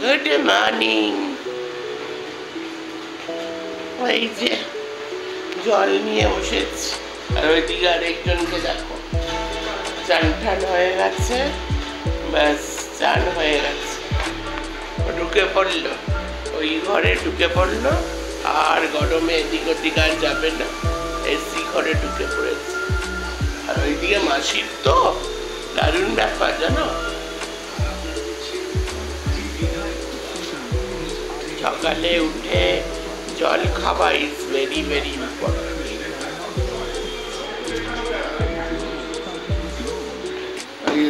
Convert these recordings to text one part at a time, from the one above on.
Good morning. ওই যে জল নিয়ে বসেছি, আর ওইদিকে আরেকজনকে দেখো চান টান হয়ে গেছে, ব্যাস চান হয়ে গেছে, ঢুকে পড়লো ওই ঘরে, ঢুকে পড়লো আর গরমে এদিক ওদিক আর যাবে না, এসি ঘরে ঢুকে পড়েছে। আর ওইদিকে মাসির তো দারুণ ব্যাপার জানো, সকালে উঠে জল খাওয়া ইজ ভেরি ভেরি ইম্পর্টেন্ট।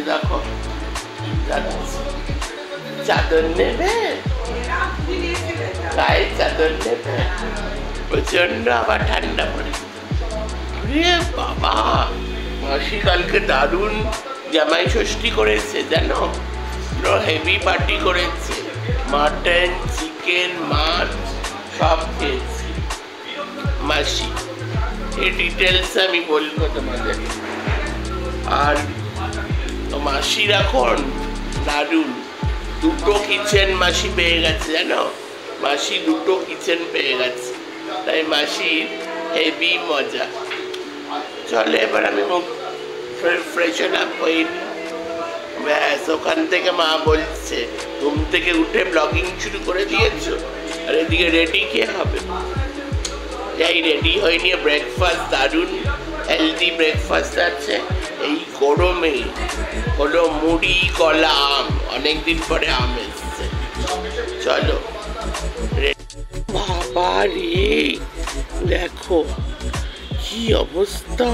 দেখো চাদর নেবে, গায়ে চাদর নেবে, প্রচন্ড আবার ঠান্ডা পড়ে। বাবা মাসি কালকে দারুণ জামাই ষষ্ঠী করেছে জানো, হেভি পার্টি করেছে, মাটন চিকেন মাছ সব খেয়েছি মাসি, এই ডিটেলস আমি বলবো তোমাদের। আর মাসির এখন দারুণ দুটো কিচেন মাসি পেয়ে গেছে জানো, মাসি দুটো কিচেন পেয়ে গেছে, তাই মাসির হেভি মজা। চলে এবার আমি মুখ ফ্রেশন আপ হই, ব্যাস ওখান থেকে মা বলছে ঘুম থেকে উঠে ব্লগিং শুরু করে দিয়েছো, আর এদিকে রেডি কে হবে? যাই রেডি হয়ে নিয়ে ব্রেকফাস্ট, দারুণ হেলদি ব্রেকফাস্ট আছে এই গরমে, হলো মুড়ি কলা আম, অনেকদিন পরে আম এসছে। চলো বাবা রে, দেখো কি অবস্থা,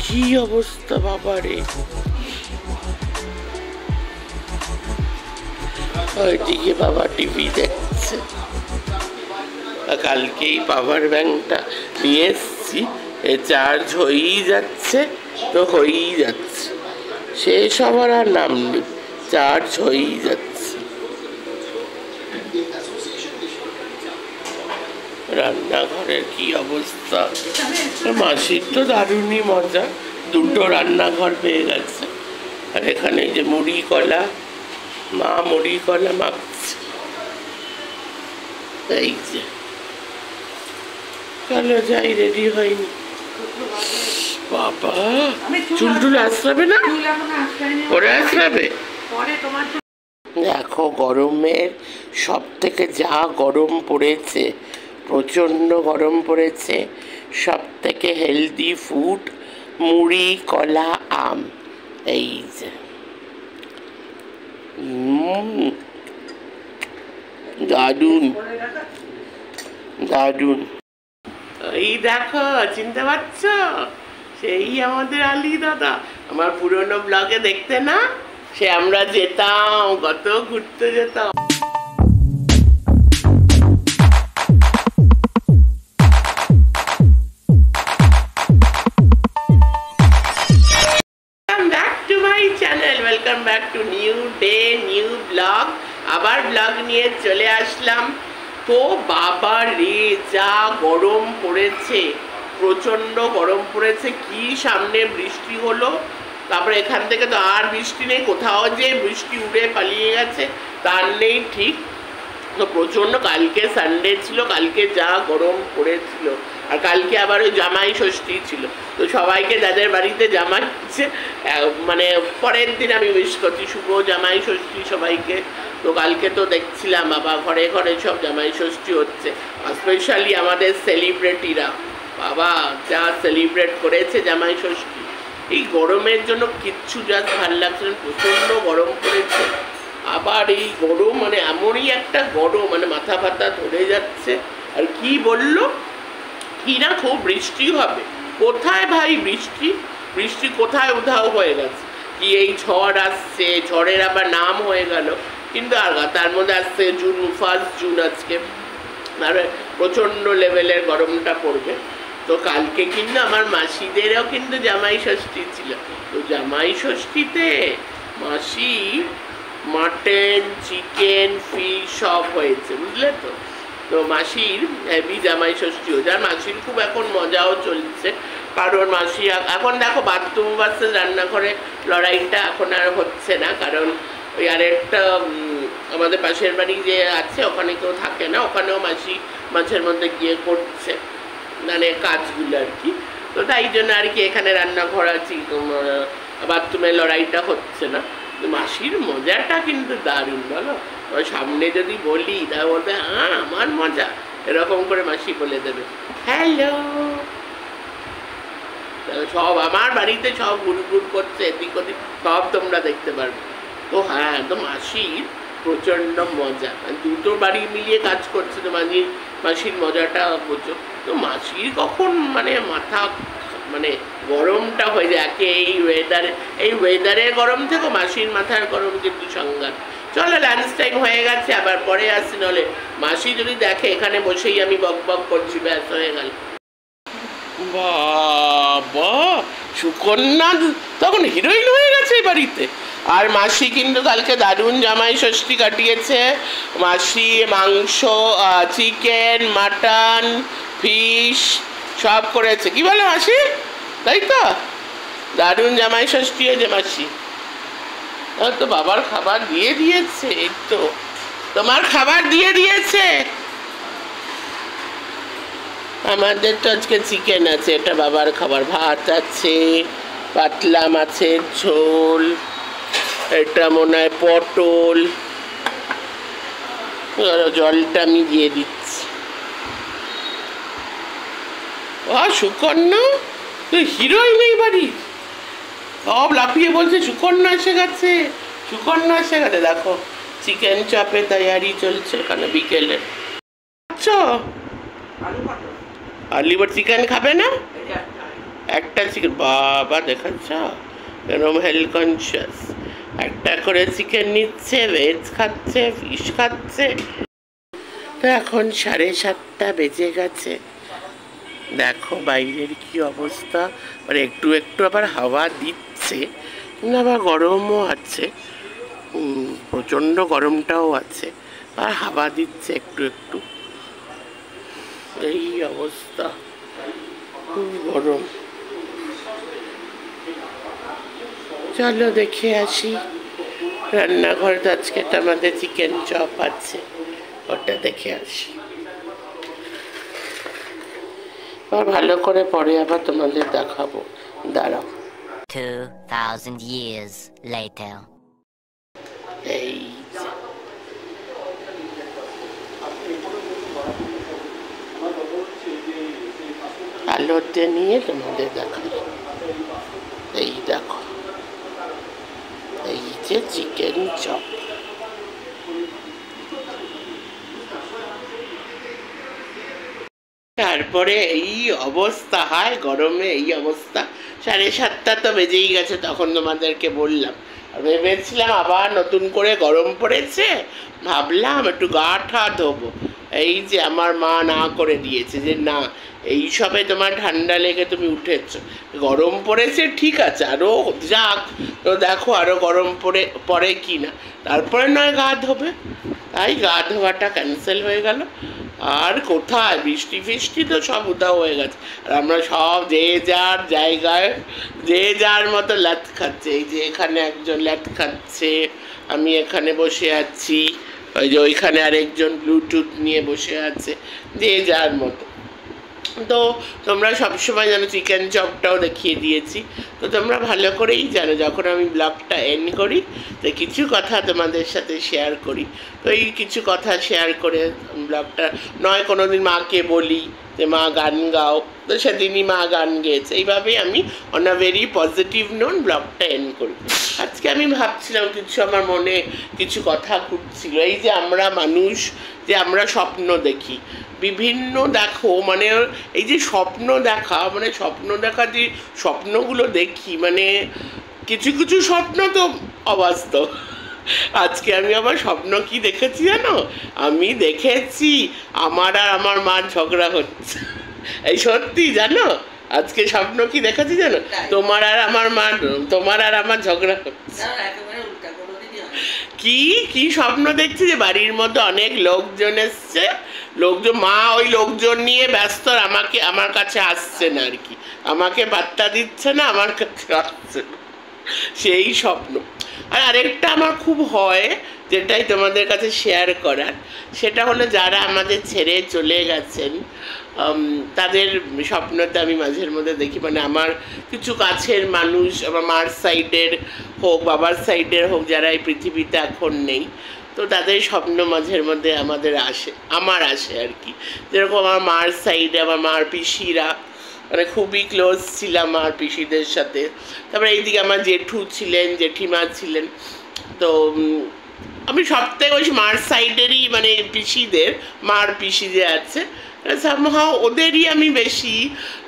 কি অবস্থা বাবা রে। ওইদিকে বাবা টিভি দেখছে, কালকেই পাওয়ার ব্যাংকটা নিয়ে এসছি, চার্জ হয়েই যাচ্ছে তো হয়েই যাচ্ছে, শেষ হবার আর নাম নেই, চার্জ হয়েই যাচ্ছে। রান্নাঘরের কি অবস্থা, মাসির তো দারুণই মজা, দুটো রান্নাঘর পেয়ে গেছে। আর এখানে যে মুড়ি কলা, মা মুড়ি কলা মাখছে, এই যে চলো যাই, রেডি হয়নি। বাবা চুল টুল আসবে না, পরে আসবে। দেখো গরমের সব থেকে যা গরম পড়েছে, প্রচণ্ড গরম পড়েছে, সব থেকে হেলদি ফুড মুড়ি কলা আম, এই যে দারুণ দারুণ। এই দেখো চিনতে পারছো, সেই আমাদের আলী দাদা, আমার পুরনো ব্লগে দেখতে না, সে আমরা যেতাম কত ঘুরতে যেতাম। Welcome back to new day new blog, আবার ব্লগ নিয়ে চলে আসলাম। তো বাবা রে যা গরম পড়েছে, প্রচণ্ড গরম পড়েছে, কি সামনে বৃষ্টি হলো, তারপরে এখান থেকে তো আর বৃষ্টি নেই, কোথাও যে বৃষ্টি উড়ে পালিয়ে গেছে তার নেই ঠিক। তো প্রচণ্ড, কালকে সানডে ছিল, কালকে যা গরম পড়েছিল, আর কালকে আবার ওই জামাই ষষ্ঠী ছিল, তো সবাইকে যাদের বাড়িতে জামাই হচ্ছে মানে পরের দিন আমি উইশ করছি শুভ জামাই ষষ্ঠী সবাইকে। তো কালকে তো দেখছিলাম বাবা ঘরে ঘরে সব জামাই ষষ্ঠী হচ্ছে, স্পেশালি আমাদের সেলিব্রিটিরা বাবা যা সেলিব্রেট করেছে জামাই ষষ্ঠী। এই গরমের জন্য কিচ্ছু জাস্ট ভালো লাগছে না, প্রচণ্ড গরম পড়েছে। আবার এই গরম মানে এমনই একটা গরম, মানে মাথা ফাতা ধরে যাচ্ছে। আর কি বললো কি না খুব বৃষ্টি হবে, কোথায় ভাই বৃষ্টি, বৃষ্টি কোথায় উধাও হয়ে গেছে। কি এই ঝড় আসছে, ঝড়ের আবার নাম হয়ে গেল, কিন্তু আর তার মধ্যে আসছে জুন, 1 জুন আজকে, আর প্রচণ্ড লেভেলের গরমটা পড়বে। তো কালকে কিন্তু আমার মাসিদেরও কিন্তু জামাই ষষ্ঠী ছিল, তো জামাই ষষ্ঠীতে মাসি মাটন চিকেন ফিশ সব হয়েছে বুঝলে তো। তো মাসির হেভি জামাই ষষ্ঠীও, যার মাসির খুব এখন মজাও চলছে, কারণ মাসি এখন দেখো বাথরুম ভার্সেস রান্নাঘরে লড়াইটা এখন আর হচ্ছে না, কারণ ওই আরেকটা আমাদের পাশের বাড়ি যে আছে ওখানে কেউ থাকে না, ওখানেও মাসি মাঝের মধ্যে গিয়ে করছে মানে কাজগুলো আর কি। তো তাই জন্য আর কি এখানে রান্নাঘর আছে, বাথরুমের লড়াইটা হচ্ছে না। মাসির মজাটা কিন্তু দারুণ বলো, ওর সামনে যদি বলি তা বলবে হ্যাঁ আমার মজা, এরকম করে মাসি বলে দেবে হ্যালো। সব আমার বাড়িতে সব গুড় করছে এদিক ওদিক, সব তোমরা দেখতে পারবে। তো হ্যাঁ, তো মাসির প্রচণ্ড মজা, দুটো বাড়ি মিলিয়ে কাজ করছে, তো মাসির মজাটা বোঝো। তো মাসির কখন মানে মাথা মানে গরমটা হয়ে যায় একে এই ওয়েদারের গরম থেকে মাসির মাথার গরম কিন্তু সংঘাত। চলো লাঞ্চ টাইম হয়ে গেছে, আবার পরে আসি, নাহলে মাসি যদি দেখে এখানে বসেই আমি বক বক করছি ব্যাস হয়ে গেল। বাবা, সুকন্যা তখন হিরোইন হয়ে গেছে এই বাড়িতে। আর মাসি কিন্তু কালকে দারুণ জামাই ষষ্ঠী কাটিয়েছে। মাসি মাংস, চিকেন, মাটন, ফিশ সব করেছে, কি বলো মাসি? তাই তো, দারুণ জামাই ষষ্ঠী হয়েছে মাসি। তো বাবার খাবার দিয়ে দিয়েছে, এই তো তোমার খাবার দিয়ে দিয়েছে। আমাদের তো আজকে চিকেন আছে, এটা বাবার খাবার। ভাত আছে, পাতলা মাছের ঝোল, এটা মনে হয় পটল, জলটা আমি দিয়ে দিচ্ছি। ও সুকন্যা, তুই হিরোইন এই বাড়ি, সব লাফিয়ে বলছে সুকন্যা এসে গেছে, সুকন্যা এসে গেছে। দেখো চিকেন চাপে তৈরি চলছে এখানে বিকেলে। আচ্ছা আর লিভার চিকেন খাবে না? একটা চিকেন, বাবা দেখাচ্ছ এরকম হেলথ কনসিয়াস, একটা করে চিকেন নিচ্ছে, ভেজ খাচ্ছে, ফিশ খাচ্ছে। তো এখন 7:30 বেজে গেছে, দেখো বাইরের কি অবস্থা, মানে একটু একটু আবার হাওয়া দিচ্ছে কিন্তু আবার গরমও আছে, প্রচণ্ড গরমটাও আছে, আর হাওয়া দিচ্ছে একটু একটু, এই অবস্থা, খুব গরম। চলো দেখে আসি রান্নাঘর, তো আজকে তো আমাদের চিকেন চপ আছে, ওটা দেখে আসি। আর ভালো করে পরে আবার তোমাদের দেখাবো, দাঁড়াও। 2000 years later. এই আলোতে নিয়ে তোমাদের দেখাবো, এই দেখো, এই যে চিকেন চপ। তারপরে এই অবস্থা হয় গরমে, এই অবস্থা। 7:30 তো বেজেই গেছে, তখন তোমাদেরকে বললাম। আর ভেবেছিলাম আবার নতুন করে গরম পড়েছে, ভাবলাম একটু গা ঠা ধোবো। এই যে আমার মা না করে দিয়েছে যে না, এই সবে তোমার ঠান্ডা লেগে তুমি উঠেছ, গরম পড়েছে ঠিক আছে, আরও যাক, তো দেখো আরও গরম পড়ে কি না, তারপরে নয় গা ধোবে। তাই গা ধোয়াটা ক্যান্সেল হয়ে গেল। আর কোথায় বৃষ্টি ফিষ্টি তো সব উধাও হয়ে গেছে, আর আমরা সব যে যার জায়গায় যে যার মতো ল্যাথ খাচ্ছে। এই যে এখানে একজন ল্যাথ খাচ্ছে, আমি এখানে বসে আছি, ওই যে ওইখানে আরেকজন ব্লুটুথ নিয়ে বসে আছে, যে যার মতো। তো তোমরা সবসময় জানো চিকেন চপটাও দেখিয়ে দিয়েছি, তো তোমরা ভালো করেই জানো যখন আমি ব্লগটা এন্ড করি তো কিছু কথা তোমাদের সাথে শেয়ার করি। তো এই কিছু কথা শেয়ার করে ব্লগটা, নয় কোনো দিন মাকে বলি যে মা গান গাও, তো সেদিনই মা গান গেয়েছে, এইভাবেই আমি on a very positive note ব্লগটা এন্ড করি। আজকে আমি ভাবছিলাম কিছু, আমার মনে কিছু কথা ঘুরছিল, এই যে আমরা মানুষ, যে আমরা স্বপ্ন দেখি বিভিন্ন, দেখো মানে এই যে স্বপ্ন দেখা, মানে স্বপ্ন দেখা যে স্বপ্নগুলো দেখি, মানে কিছু কিছু স্বপ্ন তো অবাস্তব। আজকে আমি আবার স্বপ্ন কি দেখেছি জানো? আমি দেখেছি আমার আর আমার মার ঝগড়া হচ্ছে, এই সত্যি জানো। আজকে স্বপ্ন কি দেখেছি জানো? তোমার আর আমার ঝগড়া হচ্ছে। কি কি স্বপ্ন দেখছি, যে বাড়ির মধ্যে অনেক লোকজন এসছে, লোকজন, মা ওই লোকজন নিয়ে ব্যস্ত, আমার কাছে আসছে না আর কি, আমাকে বার্তা দিচ্ছে না, আমার কাছে আসছে না, সেই স্বপ্ন। আর আরেকটা আমার খুব হয়, যেটাই তোমাদের কাছে শেয়ার করার, সেটা হলো যারা আমাদের ছেড়ে চলে গেছেন তাদের স্বপ্নতে আমি মাঝের মধ্যে দেখি, মানে আমার কিছু কাছের মানুষ, আমার মার সাইডের হোক বাবার সাইডের হোক, যারা এই পৃথিবীতে এখন নেই, তো তাদের স্বপ্ন মাঝের মধ্যে আমার আসে আর কি। যেরকম আমার মার সাইডে আমার মার পিসিরা, মানে খুবই ক্লোজ ছিলাম মার পিসিদের সাথে। তারপরে এইদিকে আমার জেঠু ছিলেন, জেঠিমা ছিলেন। তো আমি সবথেকে বেশি মার সাইডেরই, মানে পিসিদের মার পিসি যে আছে সামহাও ওদেরই আমি বেশি,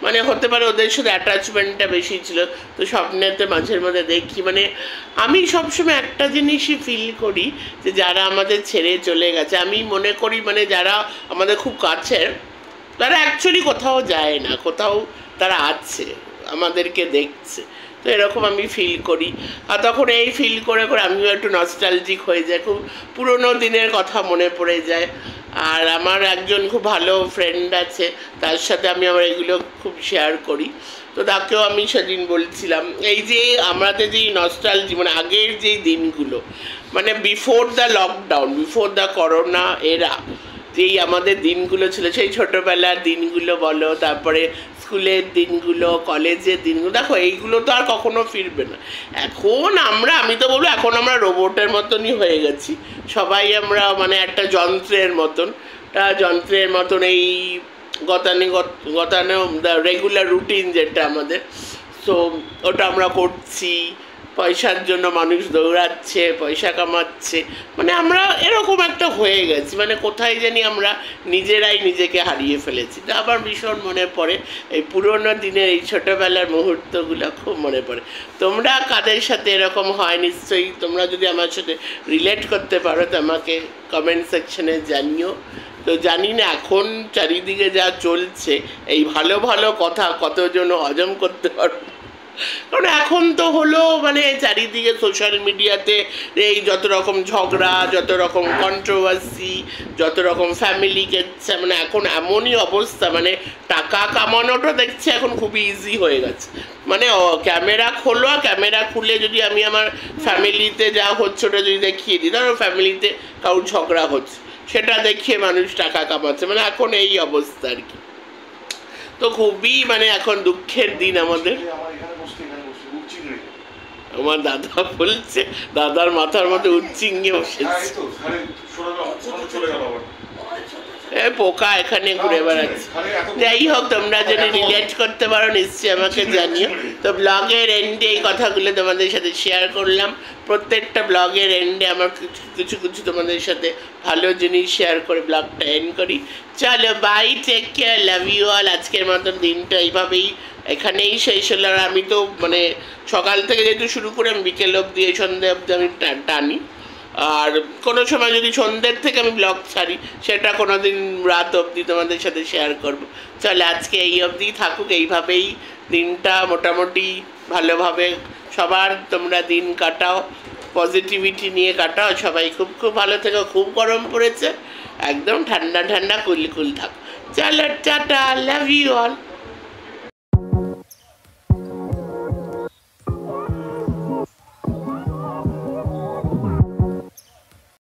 মানে হতে পারে ওদের সাথে অ্যাটাচমেন্টটা বেশি ছিল। তো স্বপ্নেতে মাঝের মধ্যে দেখি, মানে আমি সবসময় একটা জিনিসই ফিল করি যে যারা আমাদের ছেড়ে চলে গেছে, আমি মনে করি মানে যারা আমাদের খুব কাছের, তারা অ্যাকচুয়ালি কোথাও যায় না, কোথাও তারা আছে, আমাদেরকে দেখছে। তো এরকম আমি ফিল করি। আর তখন এই ফিল করে করে আমিও একটু নস্টালজিক হয়ে যাই, খুব পুরোনো দিনের কথা মনে পড়ে যায়। আর আমার একজন খুব ভালো ফ্রেন্ড আছে, তার সাথে আমি আমার এগুলো খুব শেয়ার করি। তো তাকেও আমি সেদিন বলছিলাম, এই যে আমাদের যেই নস্টালজি, মানে আগের যেই দিনগুলো, মানে before the lockdown, before the corona এরা যেই আমাদের দিনগুলো ছিল, সেই ছোটোবেলার দিনগুলো বলো, তারপরে স্কুলের দিনগুলো, কলেজের দিনগুলো, দেখো এইগুলো তো আর কখনো ফিরবে না। এখন আমি তো বলবো এখন আমরা রোবটের মতনই হয়ে গেছি সবাই, আমরা মানে একটা যন্ত্রের মতন এই রেগুলার রুটিন যেটা আমাদের, সো ওটা আমরা করছি। পয়সার জন্য মানুষ দৌড়াচ্ছে, পয়সা কামাচ্ছে, মানে আমরা এরকম একটা হয়ে গেছি, মানে কোথায় জানি আমরা নিজেরাই নিজেকে হারিয়ে ফেলেছি। তো আবার ভীষণ মনে পড়ে এই পুরোনো দিনের এই ছোটোবেলার মুহূর্তগুলো, খুব মনে পড়ে। তোমরা কাদের সাথে এরকম হয় নিশ্চয়ই, তোমরা যদি আমার সাথে রিলেট করতে পারো তো আমাকে কমেন্ট সেকশনে জানিও। তো জানি না এখন চারিদিকে যা চলছে, এই ভালো ভালো কথা কতজন হজম করতে পারো, কারণ এখন তো হলো মানে চারিদিকে সোশ্যাল মিডিয়াতে এই যত রকম ঝগড়া, যত রকম কন্ট্রোভার্সি, যত রকম ফ্যামিলি কেচ্ছে, মানে এখন এমনই অবস্থা, মানে টাকা কামানোটা দেখছি এখন খুবই ইজি হয়ে গেছে। মানে ক্যামেরা খোলো, ক্যামেরা খুলে যদি আমি আমার ফ্যামিলিতে যা হচ্ছে ওটা যদি দেখিয়ে দিই, ধরো ফ্যামিলিতে কারোর ঝগড়া হচ্ছে, সেটা দেখিয়ে মানুষ টাকা কামাচ্ছে, মানে এখন এই অবস্থা আর কি। তো খুবই মানে এখন দুঃখের দিন আমাদের। আমার দাদা বলছে, দাদার মাথার মধ্যে উচ্চিঙ্গে বসেছে, পোকা এখানে ঘুরে বেড়াচ্ছে। যাই হোক, তোমরা যদি রিলেট করতে পারো নিশ্চয়ই আমাকে জানিও। তো ব্লগের এন্ডে এই কথাগুলো তোমাদের সাথে শেয়ার করলাম। প্রত্যেকটা ব্লগের এন্ডে আমার কিছু কিছু তোমাদের সাথে ভালো জিনিস শেয়ার করে ব্লগটা এন্ড করি। চলো bye, take care, love you all. আজকের মতন দিনটা এইভাবেই এখানেই শেষ হলো। আর আমি তো মানে সকাল থেকে যেহেতু শুরু করে আমি বিকেল অবধি, এই সন্ধ্যে অবধি আমি টানি। আর কোনো সময় যদি সন্ধ্যের থেকে আমি ব্লগ ছাড়ি, সেটা কোনো দিন রাত অবধি তোমাদের সাথে শেয়ার করবো। চলো আজকে এই অবধি থাকুক, এইভাবেই দিনটা মোটামুটি ভালোভাবে সবার তোমরা দিন কাটাও, পজিটিভিটি নিয়ে কাটাও। সবাই খুব খুব ভালো থেকো। খুব গরম পড়েছে, একদম ঠান্ডা ঠান্ডা কুল কুল থাকো। চলো টাটা, লাভ ইউ অল।